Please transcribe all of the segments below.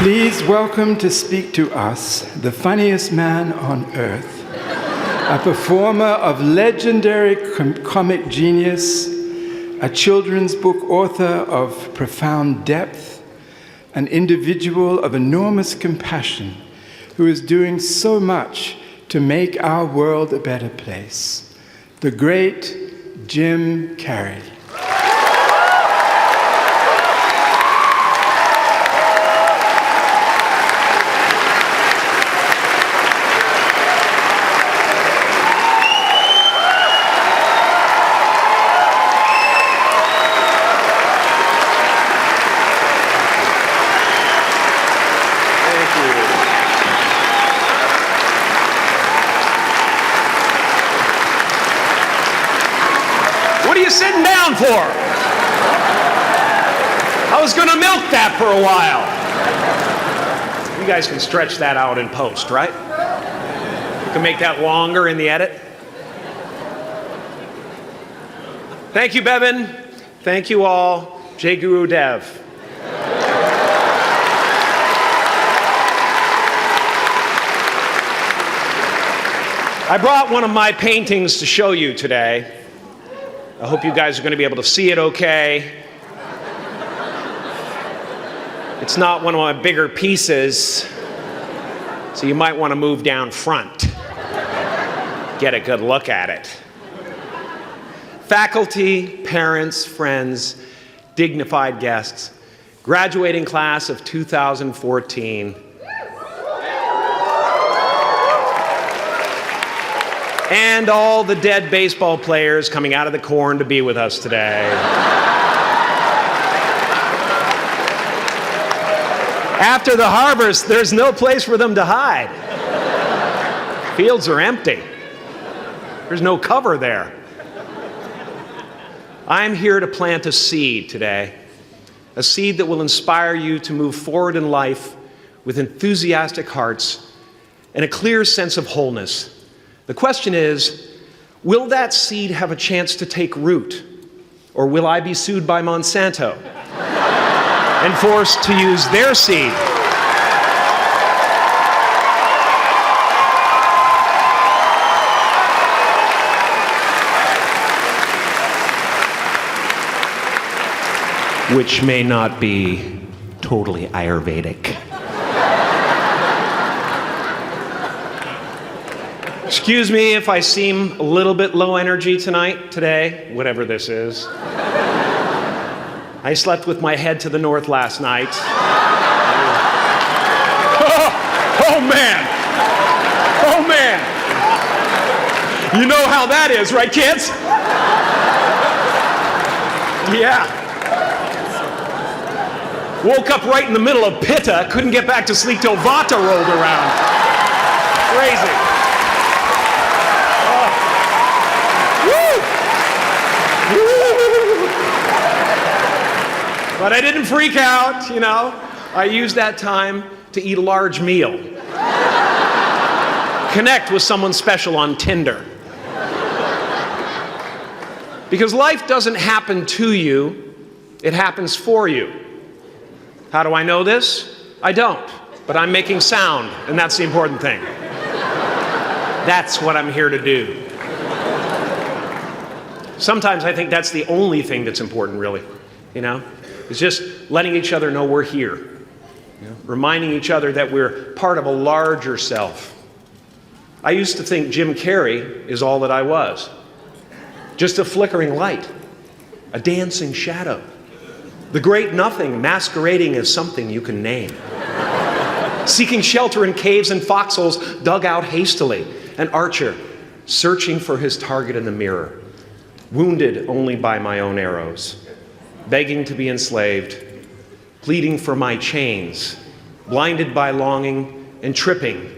Please welcome to speak to us the funniest man on earth, a performer of legendary comic genius, a children's book author of profound depth, an individual of enormous compassion who is doing so much to make our world a better place, the great Jim Carrey. Sitting down for? I was going to milk that for a while. You guys can stretch that out in post, right? You can make that longer in the edit. Thank you, Bevin. Thank you all. Jai Guru Dev. I brought one of my paintings to show you today. I hope you guys are going to be able to see it okay. It's not one of my bigger pieces, so you might want to move down front. Get a good look at it. Faculty, parents, friends, dignified guests, graduating class of 2014. And all the dead baseball players coming out of the corn to be with us today. After the harvest, there's no place for them to hide. Fields are empty. There's no cover there. I'm here to plant a seed today, a seed that will inspire you to move forward in life with enthusiastic hearts and a clear sense of wholeness. The question is, will that seed have a chance to take root? Or will I be sued by Monsanto and forced to use their seed? Which may not be totally Ayurvedic. Excuse me if I seem a little bit low energy today, whatever this is. I slept with my head to the north last night. Oh man! Oh man! You know how that is, right, kids? Yeah. Woke up right in the middle of Pitta, couldn't get back to sleep till Vata rolled around. Crazy. But I didn't freak out, you know. I used that time to eat a large meal. Connect with someone special on Tinder. Because life doesn't happen to you, it happens for you. How do I know this? I don't, but I'm making sound, and that's the important thing. That's what I'm here to do. Sometimes I think that's the only thing that's important, really, you know? It's just letting each other know we're here. You know? Reminding each other that we're part of a larger self. I used to think Jim Carrey is all that I was. Just a flickering light, a dancing shadow, the great nothing masquerading as something you can name. Seeking shelter in caves and foxholes dug out hastily, an archer searching for his target in the mirror, wounded only by my own arrows. Begging to be enslaved, pleading for my chains, blinded by longing and tripping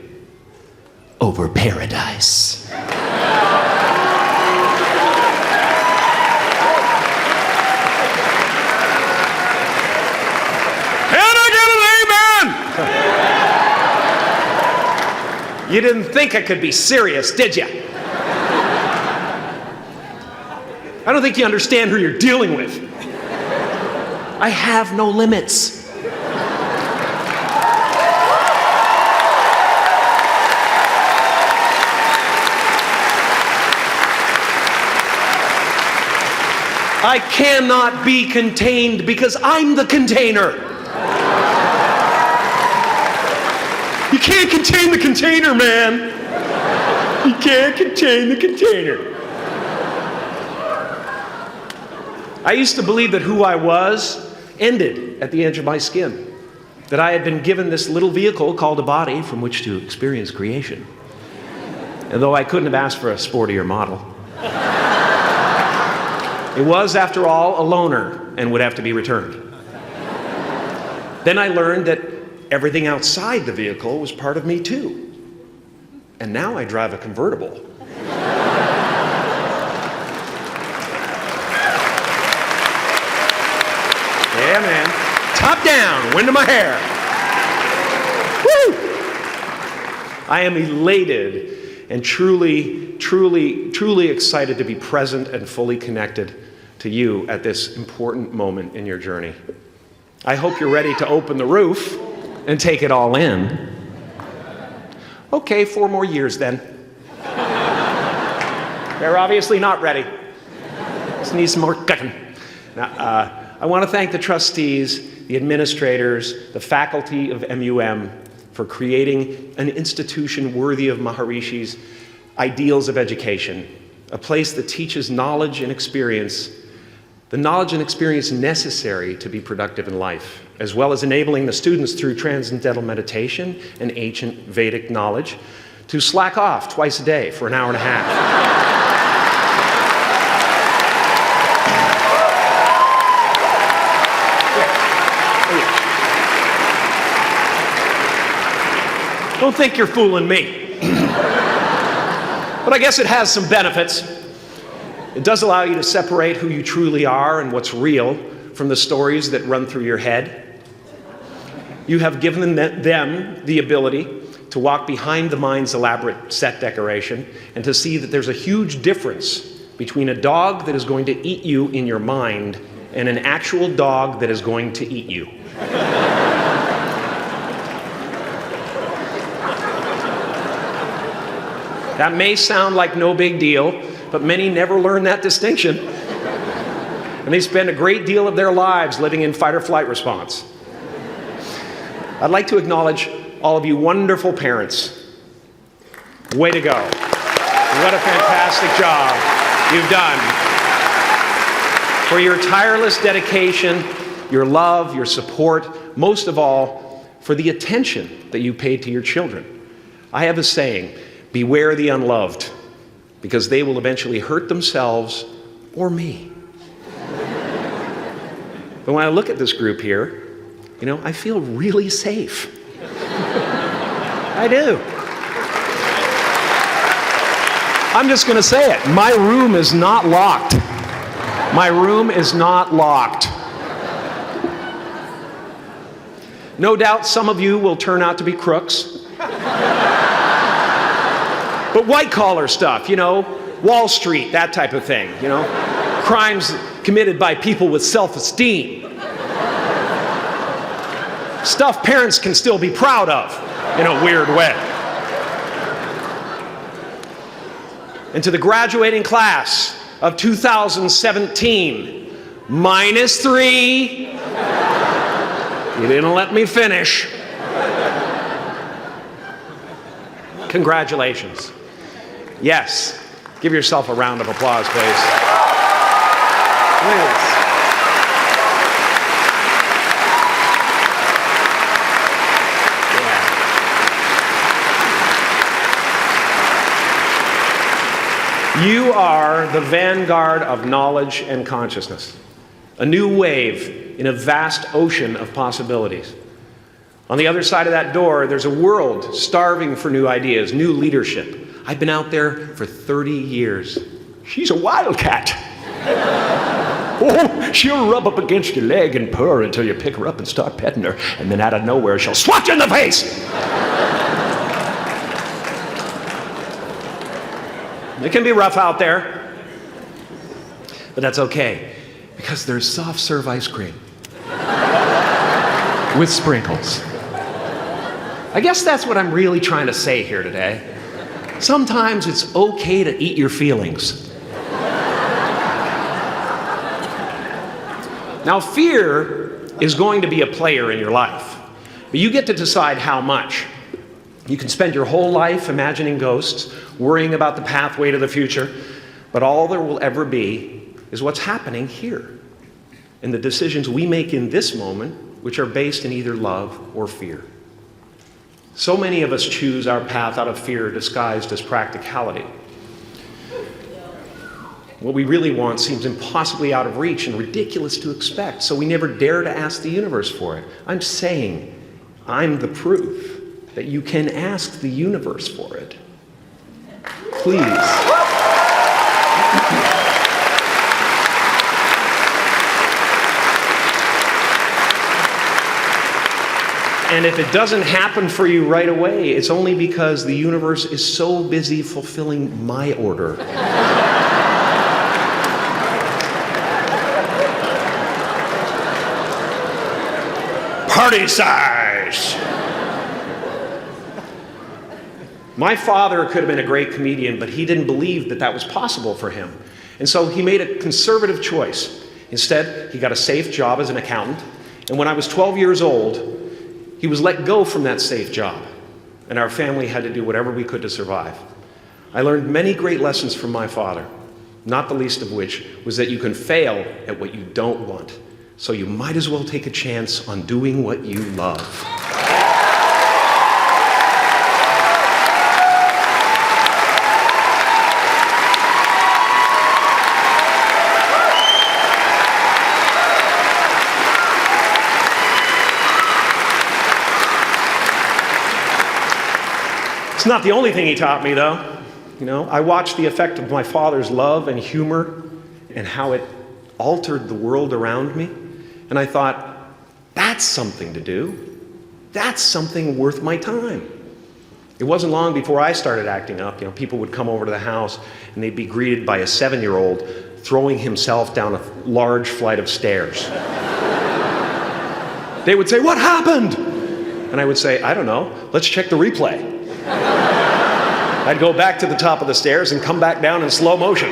over paradise. Can I get an amen? You didn't think I could be serious, did you? I don't think you understand who you're dealing with. I have no limits. I cannot be contained because I'm the container. You can't contain the container, man. You can't contain the container. I used to believe that who I was ended at the edge of my skin. That I had been given this little vehicle called a body from which to experience creation. And though I couldn't have asked for a sportier model. It was, after all, a loaner and would have to be returned. Then I learned that everything outside the vehicle was part of me too. And now I drive a convertible. Yeah, man. Top down, wind in my hair. Woo! I am elated and truly excited to be present and fully connected to you at this important moment in your journey. I hope you're ready to open the roof and take it all in. Okay, 4 more years then. They're obviously not ready. Just need some more cooking. Now, I want to thank the trustees, the administrators, the faculty of MUM for creating an institution worthy of Maharishi's ideals of education, a place that teaches knowledge and experience, the knowledge and experience necessary to be productive in life, as well as enabling the students through transcendental meditation and ancient Vedic knowledge to slack off twice a day for an hour and a half. Don't think you're fooling me. But I guess it has some benefits. It does allow you to separate who you truly are and what's real from the stories that run through your head. You have given them the ability to walk behind the mind's elaborate set decoration and to see that there's a huge difference between a dog that is going to eat you in your mind and an actual dog that is going to eat you. That may sound like no big deal, but many never learn that distinction. And they spend a great deal of their lives living in fight or flight response. I'd like to acknowledge all of you wonderful parents. Way to go. What a fantastic job you've done. For your tireless dedication, your love, your support, most of all, for the attention that you paid to your children. I have a saying, beware the unloved, because they will eventually hurt themselves or me. But when I look at this group here, you know, I feel really safe. I do. I'm just going to say it. My room is not locked. My room is not locked. No doubt some of you will turn out to be crooks. But white-collar stuff, you know, Wall Street, that type of thing, you know, crimes committed by people with self-esteem. Stuff parents can still be proud of in a weird way. And to the graduating class of 2017, -3, you didn't let me finish. Congratulations. Yes, give yourself a round of applause, please. Please. Yeah. You are the vanguard of knowledge and consciousness, a new wave in a vast ocean of possibilities. On the other side of that door, there's a world starving for new ideas, new leadership. I've been out there for 30 years. She's a wildcat. Oh, she'll rub up against your leg and purr until you pick her up and start petting her, and then out of nowhere, she'll swat you in the face. It can be rough out there, but that's okay, because there's soft serve ice cream with sprinkles. I guess that's what I'm really trying to say here today. Sometimes it's okay to eat your feelings. Now, fear is going to be a player in your life, but you get to decide how much. You can spend your whole life imagining ghosts, worrying about the pathway to the future, but all there will ever be is what's happening here, and the decisions we make in this moment, which are based in either love or fear. So many of us choose our path out of fear disguised as practicality. What we really want seems impossibly out of reach and ridiculous to expect, so we never dare to ask the universe for it. I'm saying I'm the proof that you can ask the universe for it. Please. And if it doesn't happen for you right away, it's only because the universe is so busy fulfilling my order. Party size! My father could have been a great comedian, but he didn't believe that that was possible for him. And so he made a conservative choice. Instead, he got a safe job as an accountant. And when I was 12 years old, he was let go from that safe job. And our family had to do whatever we could to survive. I learned many great lessons from my father, not the least of which was that you can fail at what you don't want. So you might as well take a chance on doing what you love. It's not the only thing he taught me, though. You know, I watched the effect of my father's love and humor and how it altered the world around me. And I thought, that's something to do. That's something worth my time. It wasn't long before I started acting up. You know, people would come over to the house and they'd be greeted by a 7-year-old throwing himself down a large flight of stairs. They would say, "What happened?" And I would say, "I don't know. Let's check the replay." I'd go back to the top of the stairs and come back down in slow motion.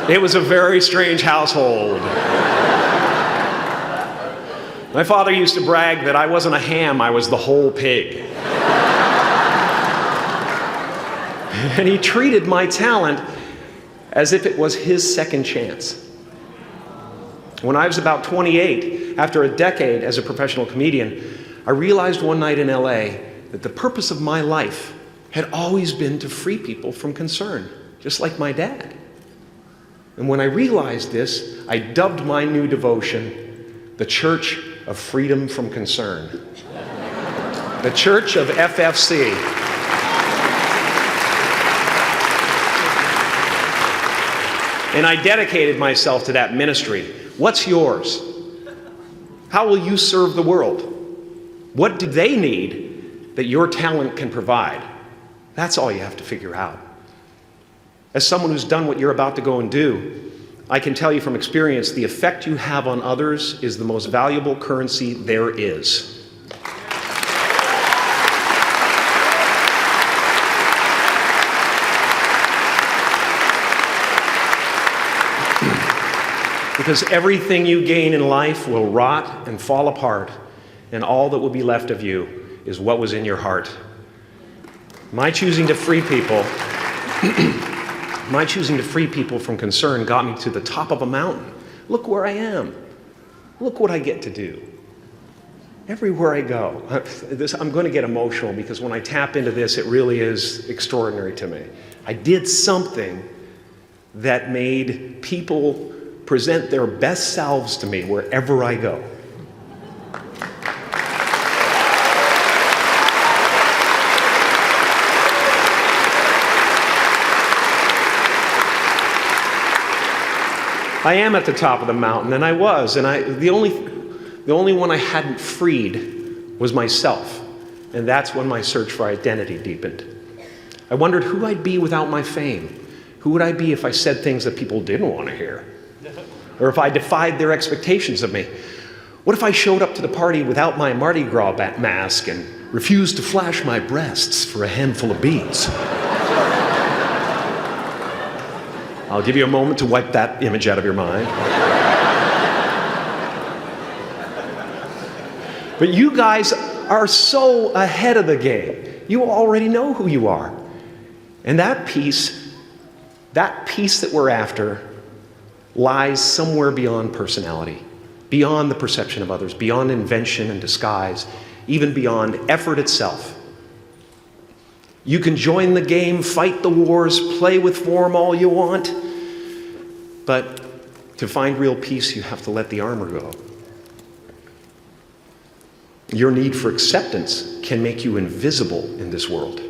It was a very strange household. My father used to brag that I wasn't a ham, I was the whole pig. And he treated my talent as if it was his second chance. When I was about 28, after a decade as a professional comedian, I realized one night in LA that the purpose of my life had always been to free people from concern, just like my dad. And when I realized this, I dubbed my new devotion the Church of Freedom from Concern. The Church of FFC. And I dedicated myself to that ministry. What's yours? How will you serve the world? What do they need that your talent can provide? That's all you have to figure out. As someone who's done what you're about to go and do, I can tell you from experience, the effect you have on others is the most valuable currency there is. Because everything you gain in life will rot and fall apart, and all that will be left of you is what was in your heart. My choosing to free people from concern got me to the top of a mountain. Look where I am. Look what I get to do. Everywhere I go. I'm going to get emotional because when I tap into this, it really is extraordinary to me. I did something that made people present their best selves to me wherever I go. I am at the top of the mountain, and I was, and the only one I hadn't freed was myself, and that's when my search for identity deepened. I wondered who I'd be without my fame. Who would I be if I said things that people didn't want to hear? Or if I defied their expectations of me? What if I showed up to the party without my Mardi Gras mask and refused to flash my breasts for a handful of beads? I'll give you a moment to wipe that image out of your mind. But you guys are so ahead of the game. You already know who you are. And that peace that we're after, lies somewhere beyond personality, beyond the perception of others, beyond invention and disguise, even beyond effort itself. You can join the game, fight the wars, play with form all you want, but to find real peace, you have to let the armor go. Your need for acceptance can make you invisible in this world.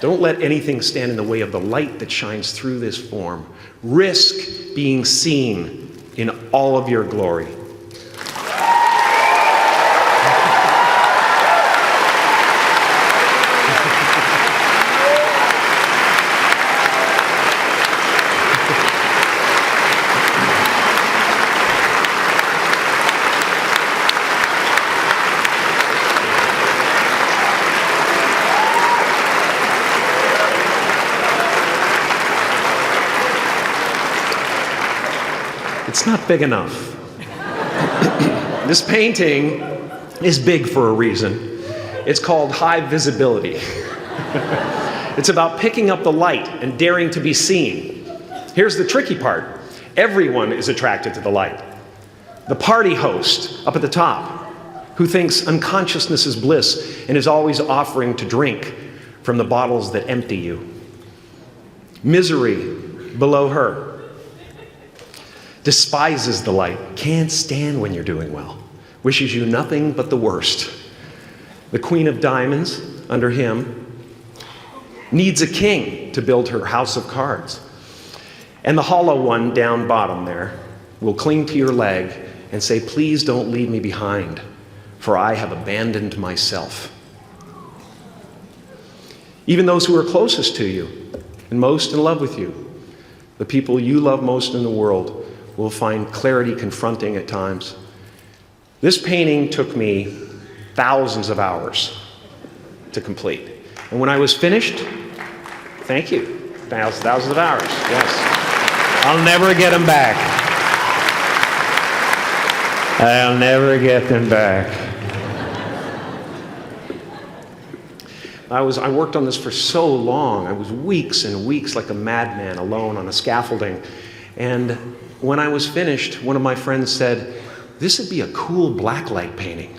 Don't let anything stand in the way of the light that shines through this form. Risk being seen in all of your glory. It's not big enough. This painting is big for a reason. It's called high visibility. It's about picking up the light and daring to be seen. Here's the tricky part. Everyone is attracted to the light. The party host up at the top, who thinks unconsciousness is bliss and is always offering to drink from the bottles that empty you. Misery below her. Despises the light, can't stand when you're doing well, wishes you nothing but the worst. The Queen of Diamonds, under him, needs a king to build her house of cards. And the hollow one down bottom there will cling to your leg and say, please don't leave me behind, for I have abandoned myself. Even those who are closest to you and most in love with you, the people you love most in the world, will find clarity confronting at times. This painting took me thousands of hours to complete. And when I was finished, thank you, thousands of hours, yes. I'll never get them back. I'll never get them back. I worked on this for so long. I was weeks and weeks like a madman alone on a scaffolding. And when I was finished, one of my friends said, this would be a cool blacklight painting.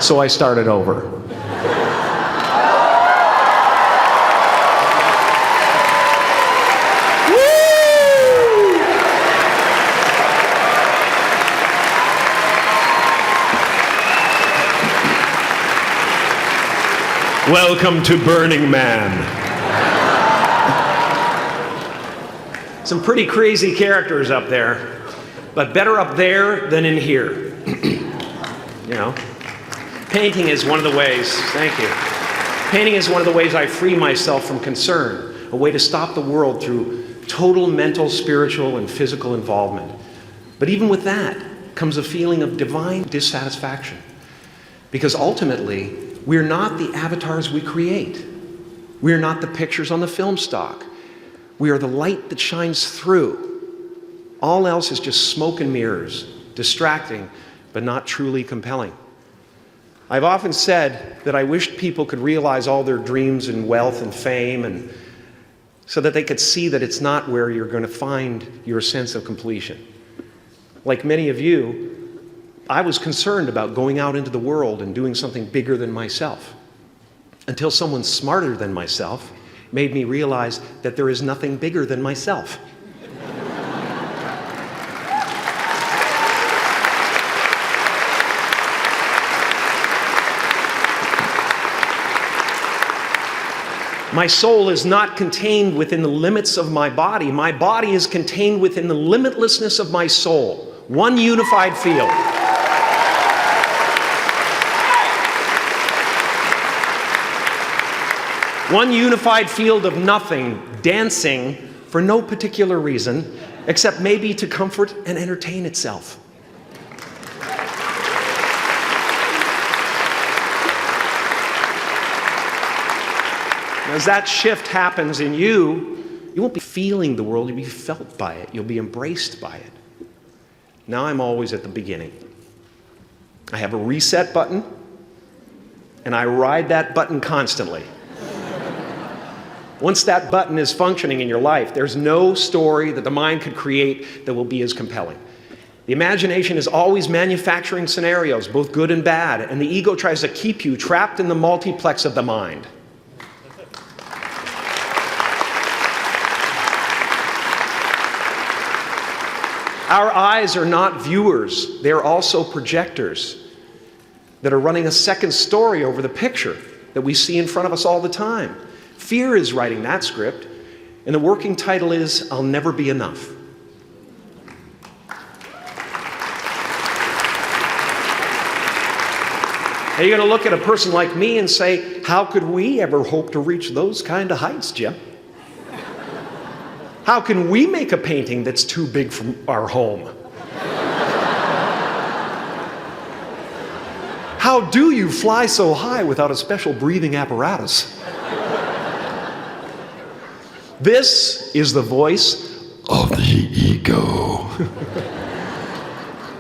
So I started over. Welcome to Burning Man. Some pretty crazy characters up there, but better up there than in here. You know, painting is one of the ways, thank you. Painting is one of the ways I free myself from concern, a way to stop the world through total mental, spiritual, and physical involvement. But even with that comes a feeling of divine dissatisfaction, because ultimately, we're not the avatars we create. We're not the pictures on the film stock. We are the light that shines through. All else is just smoke and mirrors, distracting, but not truly compelling. I've often said that I wished people could realize all their dreams and wealth and fame, and so that they could see that it's not where you're going to find your sense of completion. Like many of you, I was concerned about going out into the world and doing something bigger than myself, until someone smarter than myself made me realize that there is nothing bigger than myself. My soul is not contained within the limits of my body. My body is contained within the limitlessness of my soul. One unified field. One unified field of nothing, dancing for no particular reason, except maybe to comfort and entertain itself. As that shift happens in you, you won't be feeling the world, you'll be felt by it. You'll be embraced by it. Now I'm always at the beginning. I have a reset button, and I ride that button constantly. Once that button is functioning in your life, there's no story that the mind could create that will be as compelling. The imagination is always manufacturing scenarios, both good and bad, and the ego tries to keep you trapped in the multiplex of the mind. Our eyes are not viewers, they're also projectors that are running a second story over the picture that we see in front of us all the time. Fear is writing that script, and the working title is, I'll Never Be Enough. Now you're going to look at a person like me and say, how could we ever hope to reach those kind of heights, Jim? How can we make a painting that's too big for our home? How do you fly so high without a special breathing apparatus? This is the voice of the ego.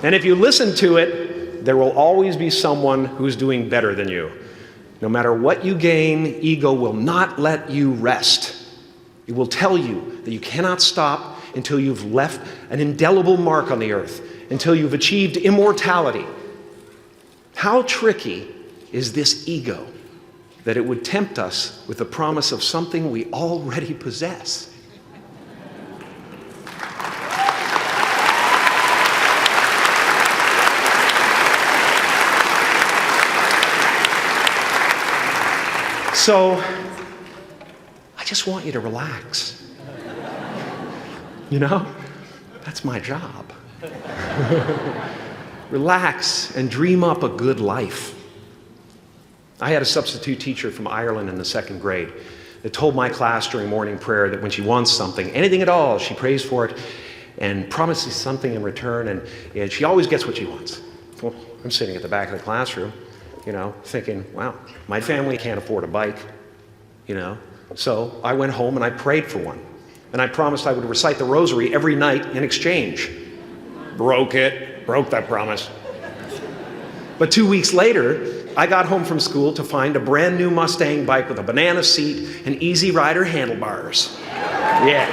And if you listen to it, there will always be someone who's doing better than you. No matter what you gain, ego will not let you rest. It will tell you that you cannot stop until you've left an indelible mark on the earth, until you've achieved immortality. How tricky is this ego that it would tempt us with the promise of something we already possess? So, I just want you to relax. You know, that's my job. Relax and dream up a good life. I had a substitute teacher from Ireland in the second grade that told my class during morning prayer that when she wants something, anything at all, she prays for it and promises something in return, and she always gets what she wants. Well, I'm sitting at the back of the classroom, you know, thinking, wow, my family can't afford a bike, you know. So I went home and I prayed for one. And I promised I would recite the rosary every night in exchange. Broke that promise. But 2 weeks later, I got home from school to find a brand new Mustang bike with a banana seat and Easy Rider handlebars. Yeah.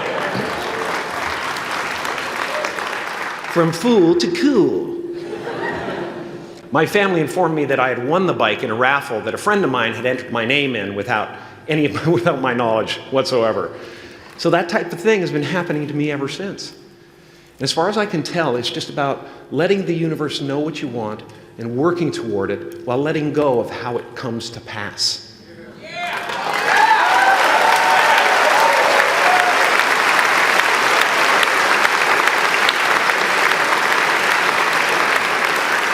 From fool to cool. My family informed me that I had won the bike in a raffle that a friend of mine had entered my name in without my knowledge whatsoever. So that type of thing has been happening to me ever since. And as far as I can tell, it's just about letting the universe know what you want and working toward it while letting go of how it comes to pass.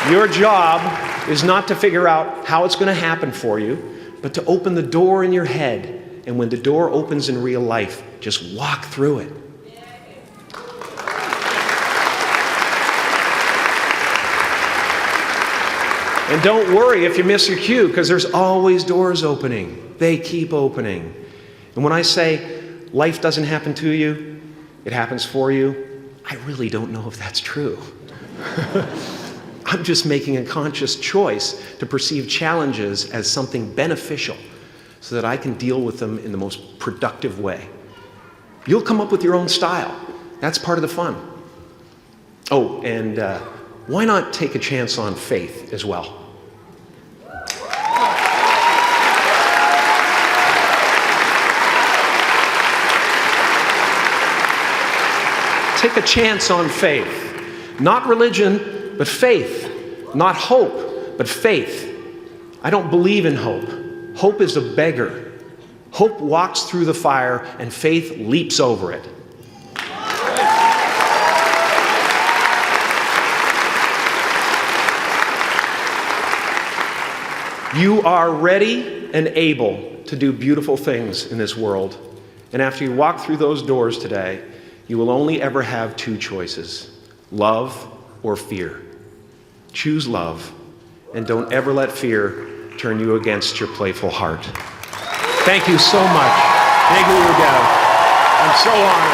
Your job is not to figure out how it's going to happen for you, but to open the door in your head. And when the door opens in real life, just walk through it. And don't worry if you miss your cue, because there's always doors opening. They keep opening. And when I say life doesn't happen to you, it happens for you, I really don't know if that's true. I'm just making a conscious choice to perceive challenges as something beneficial so that I can deal with them in the most productive way. You'll come up with your own style. That's part of the fun. Oh, and why not take a chance on faith as well? Take a chance on faith. Not religion, but faith. Not hope, but faith. I don't believe in hope. Hope is a beggar. Hope walks through the fire and faith leaps over it. You are ready and able to do beautiful things in this world. And after you walk through those doors today, You will only ever have two choices, love or fear. Choose love, and don't ever let fear turn you against your playful heart. Thank you so much. Thank you, Udell. I'm so honored.